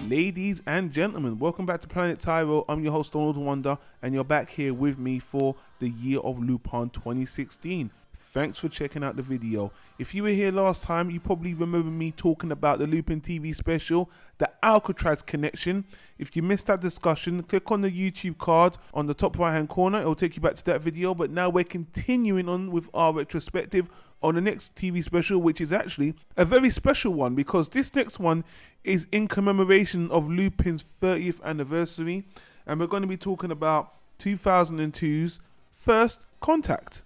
Ladies and gentlemen, welcome back to Planet Tyro. I'm your host Donald Wonder, and you're back here with me for the Year of Lupin 2016. Thanks for checking out the video. If you were here last time, you probably remember me talking about the Lupin TV special, the Alcatraz connection. If you missed that discussion, click on the YouTube card on the top right hand corner. It will take you back to that video. But now we're continuing on with our retrospective on the next TV special, which is actually a very special one because this next one is in commemoration of Lupin's 30th anniversary, and we're going to be talking about 2002's First Contact.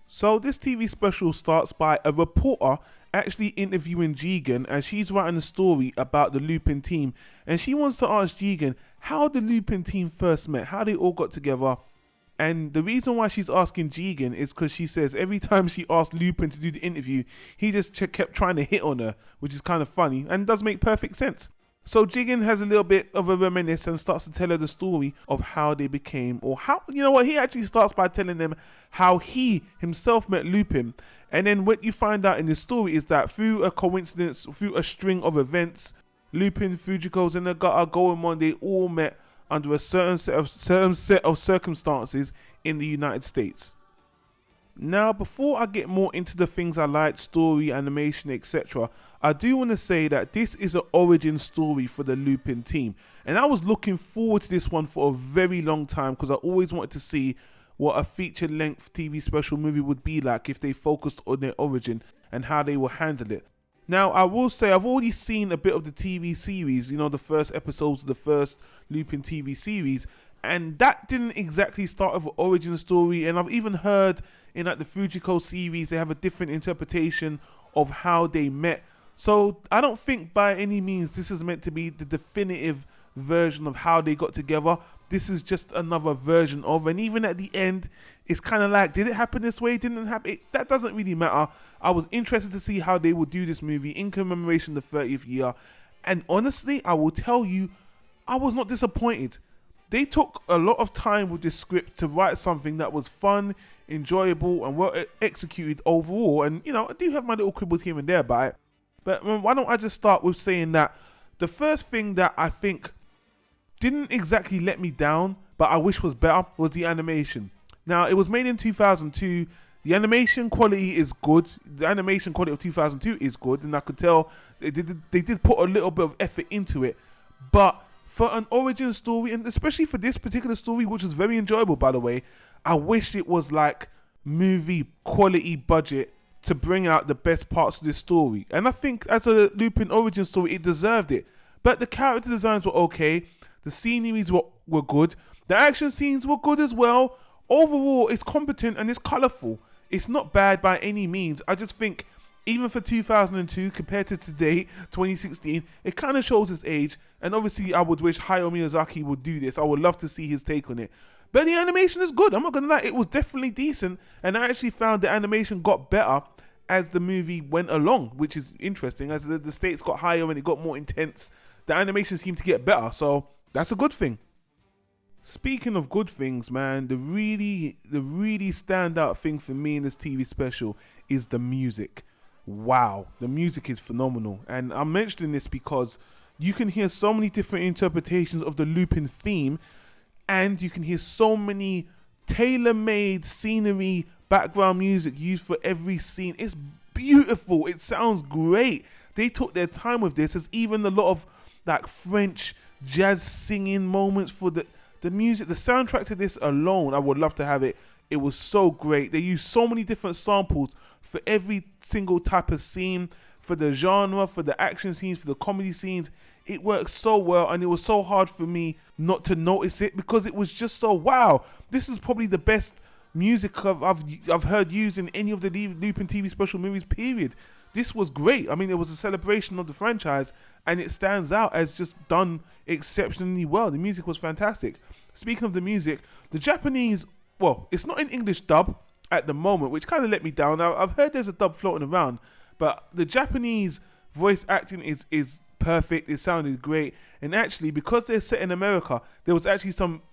So this TV special starts by a reporter actually interviewing Jigen as she's writing a story about the Lupin team, and she wants to ask Jigen how the Lupin team first met, how they all got together. And the reason why she's asking Jigen is because she says every time she asked Lupin to do the interview, he just kept trying to hit on her, which is kind of funny and does make perfect sense. So Jigen has a little bit of a reminisce and starts to tell her the story of how they became, or how, you know what, he actually starts by telling them how he himself met Lupin. And then what you find out in the story is that through a coincidence, through a string of events, Lupin, Fujiko's and Nagata, Goemon, they all met under a certain set of circumstances in the United States. Now, before I get more into the things I like, story, animation, etc., I do want to say that this is an origin story for the Lupin team. And I was looking forward to this one for a very long time because I always wanted to see what a feature-length TV special movie would be like if they focused on their origin and how they will handle it. Now, I will say I've already seen a bit of the TV series, you know, the first episodes of the first Lupin TV series, and that didn't exactly start with an origin story. And I've even heard in like the Fujiko series, they have a different interpretation of how they met. So I don't think by any means this is meant to be the definitive version of how they got together. This is just another version of, and even at the end, it's kind of like, did it happen this way? Didn't it happen? That doesn't really matter. I was interested to see how they would do this movie in commemoration of the 30th year. And honestly, I will tell you, I was not disappointed. They took a lot of time with this script to write something that was fun, enjoyable, and well executed overall. And, you know, I do have my little quibbles here and there about it. But why don't I just start with saying that the first thing that I think didn't exactly let me down, but I wish was better, was the animation. Now, it was made in 2002. The animation quality is good. The animation quality of 2002 is good, and I could tell they did put a little bit of effort into it. But for an origin story, and especially for this particular story, which was very enjoyable, by the way, I wish it was like movie quality budget to bring out the best parts of this story. And I think as a Lupin origin story, it deserved it. But the character designs were okay. The sceneries were good. The action scenes were good as well. Overall, it's competent and it's colourful. It's not bad by any means. I just think even for 2002 compared to today, 2016, it kind of shows its age. And obviously, I would wish Hayao Miyazaki would do this. I would love to see his take on it. But the animation is good. I'm not going to lie. It was definitely decent. And I actually found the animation got better as the movie went along, which is interesting. As the stakes got higher and it got more intense, the animation seemed to get better. So that's a good thing. Speaking of good things, man, the really standout thing for me in this TV special is the music. Wow, the music is phenomenal. And I'm mentioning this because you can hear so many different interpretations of the Lupin theme, and you can hear so many tailor-made scenery, background music used for every scene. It's beautiful. It sounds great. They took their time with this. There's even a lot of like French jazz singing moments for the music. The soundtrack to this alone, I would love to have it. It was so great. They used so many different samples for every single type of scene, for the genre, for the action scenes, for the comedy scenes. It worked so well, and it was so hard for me not to notice it because it was just so wow. This is probably the best music I've heard used in any of the Lupin TV special movies, period. This was great. I mean, it was a celebration of the franchise, and it stands out as just done exceptionally well. The music was fantastic. Speaking of the music, the Japanese, well, it's not in English dub at the moment, which kind of let me down. Now, I've heard there's a dub floating around, but the Japanese voice acting is perfect. It sounded great. And actually, because they're set in America, there was actually some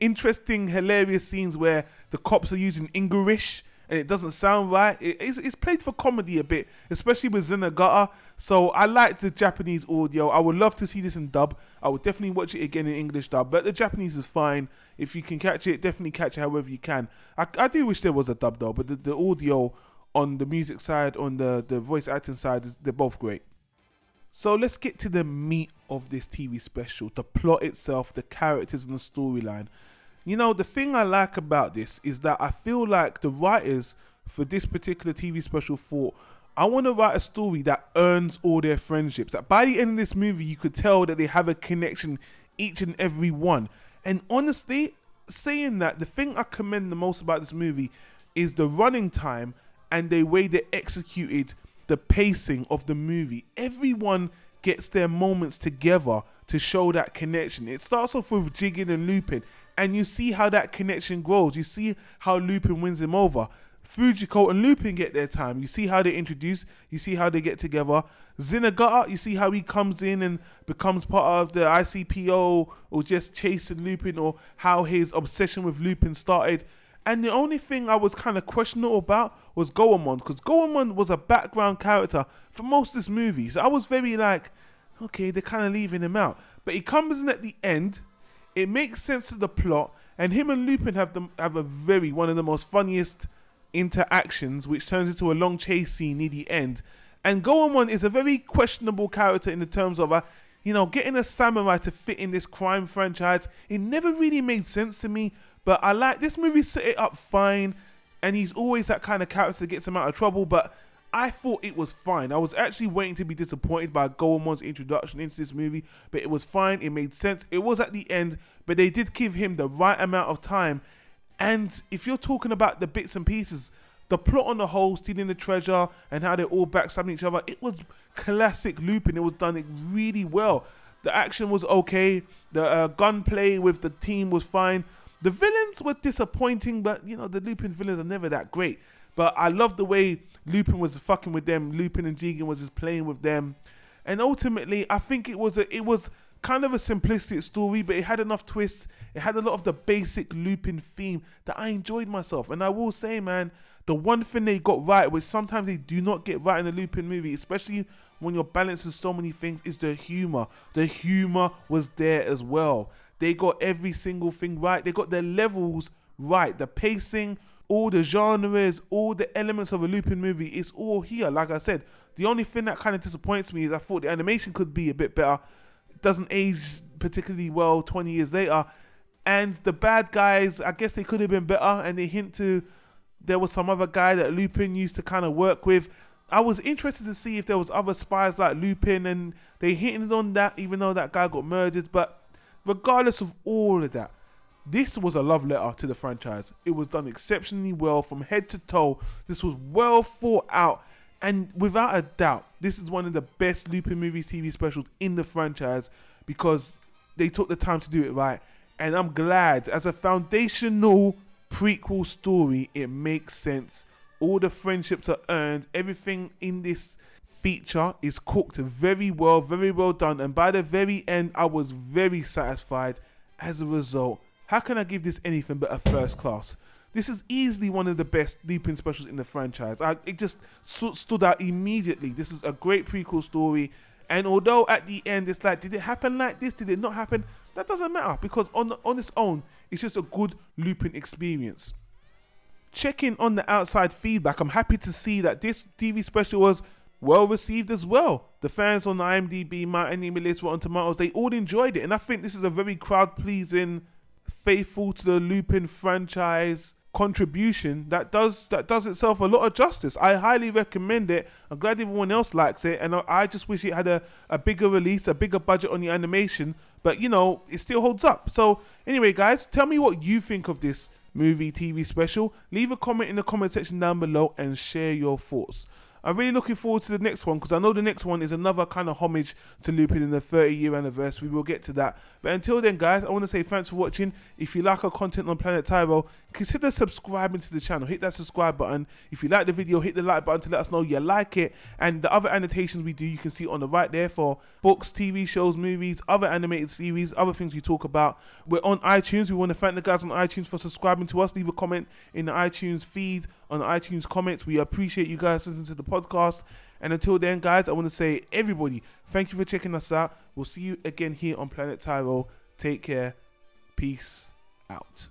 interesting, hilarious scenes where the cops are using English and it doesn't sound right. It's played for comedy a bit, especially with Zenagata. So I like the Japanese audio. I would love to see this in dub. I would definitely watch it again in English dub, but the Japanese is fine. If you can catch it, definitely catch it however you can. I do wish there was a dub though, but the audio on the music side, on the voice acting side, they're both great. So let's get to the meat of this TV special, the plot itself, the characters and the storyline. You know, the thing I like about this is that I feel like the writers for this particular TV special thought, I want to write a story that earns all their friendships. That by the end of this movie, you could tell that they have a connection, each and every one. And honestly, saying that, the thing I commend the most about this movie is the running time and the way they executed the pacing of the movie. Everyone gets their moments together to show that connection. It starts off with Jigen and Lupin, and you see how that connection grows. You see how Lupin wins him over. Fujiko and Lupin get their time. You see how they introduce. You see how they get together. Zenagata, you see how he comes in and becomes part of the ICPO, or just chasing Lupin, or how his obsession with Lupin started. And the only thing I was kind of questionable about was Goemon, because Goemon was a background character for most of this movie. So I was very like, okay, they're kind of leaving him out. But he comes in at the end. It makes sense to the plot, and him and Lupin have one of the most funniest interactions, which turns into a long chase scene near the end. And Goemon is a very questionable character in the terms of getting a samurai to fit in this crime franchise. It never really made sense to me, but I like this movie, set it up fine, and he's always that kind of character that gets him out of trouble, but I thought it was fine. I was actually waiting to be disappointed by Goemon's introduction into this movie, but it was fine, it made sense. It was at the end, but they did give him the right amount of time. And if you're talking about the bits and pieces, the plot on the whole, stealing the treasure and how they're all backstabbing each other, it was classic Lupin. It was done really well. The action was okay. The gunplay with the team was fine. The villains were disappointing, but the Lupin villains are never that great. But I love the way Lupin was fucking with them. Lupin and Jigen was just playing with them. And ultimately, I think it was kind of a simplistic story, but it had enough twists. It had a lot of the basic Lupin theme that I enjoyed myself. And I will say, man, the one thing they got right, which sometimes they do not get right in a Lupin movie, especially when you're balancing so many things, is the humor. The humor was there as well. They got every single thing right. They got their levels right. The pacing, all the genres, all the elements of a Lupin movie, it's all here. Like I said, the only thing that kind of disappoints me is I thought the animation could be a bit better. It doesn't age particularly well 20 years later. And the bad guys, I guess they could have been better. And they hint to there was some other guy that Lupin used to kind of work with. I was interested to see if there was other spies like Lupin, and they hinted on that, even though that guy got murdered. But regardless of all of that, this was a love letter to the franchise. It was done exceptionally well from head to toe. This was well thought out. And without a doubt, this is one of the best Lupin movies TV specials in the franchise, because they took the time to do it right. And I'm glad, as a foundational prequel story, it makes sense. All the friendships are earned. Everything in this feature is cooked very well done. And by the very end, I was very satisfied. As a result, how can I give this anything but a first class? This is easily one of the best Lupin specials in the franchise. It just stood out immediately. This is a great prequel story. And although at the end it's like, did it happen like this? Did it not happen? That doesn't matter, because on its own, it's just a good Lupin experience. Checking on the outside feedback, I'm happy to see that this TV special was well received as well. The fans on the IMDb, my Anime List, Rotten Tomatoes, they all enjoyed it. And I think this is a very crowd-pleasing, faithful to the Lupin franchise contribution that does itself a lot of justice. I highly recommend it. I'm glad everyone else likes it, and I just wish it had a bigger release, a bigger budget on the animation, but it still holds up. So anyway, guys, tell me what you think of this movie TV special. Leave a comment in the comment section down below and share your thoughts. I'm really looking forward to the next one, because I know the next one is another kind of homage to Lupin in the 30-year anniversary. We'll get to that. But until then, guys, I want to say thanks for watching. If you like our content on Planet Tyro, consider subscribing to the channel. Hit that subscribe button. If you like the video, hit the like button to let us know you like it. And the other annotations we do, you can see on the right there for books, TV shows, movies, other animated series, other things we talk about. We're on iTunes. We want to thank the guys on iTunes for subscribing to us. Leave a comment in the iTunes feed on iTunes comments. We appreciate you guys listening to the podcast. And until then, guys, I want to say, everybody, thank you for checking us out. We'll see you again here on Planet Tyro. Take care. Peace out.